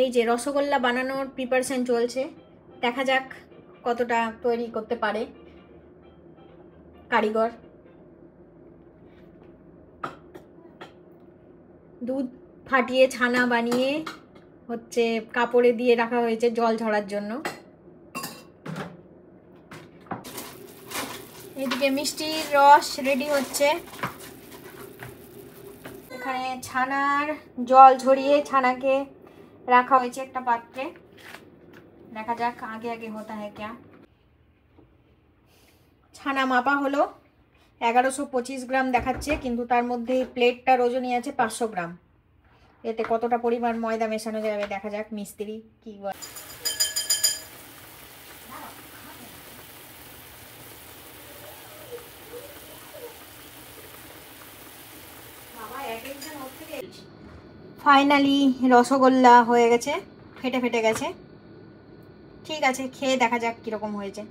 এই যে রসগোল্লা বানানোর প্রিপারেশন চলছে, দেখা যাক কতটা তৈরি করতে পারে কারিগর। দুধ ফাটিয়ে ছানা বানিয়ে হচ্ছে কাপড়ে দিয়ে রাখা হয়েছে জল ঝরার জন্য। এদিকে মিষ্টির রস রেডি হচ্ছে। এখানে ছানার জল ঝরিয়ে ছানাকে রাখা হয়েছে একটা পাত্রে। দেখা যাক আগে আগে হতা হ্যাঁ ক্যা। ছানা মাপা হলো 1125 গ্রাম দেখাচ্ছে, কিন্তু তার মধ্যে প্লেটটার ওজনই আছে 500 গ্রাম। এতে কতটা পরিমাণ ময়দা মেশানো যাবে দেখা যাক মিস্ত্রি কি বলে। ফাইনালি রসগোল্লা হয়ে গেছে, ফেটে ফেটে গেছে। ঠিক আছে, খেয়ে দেখা যাক কিরকম হয়েছে।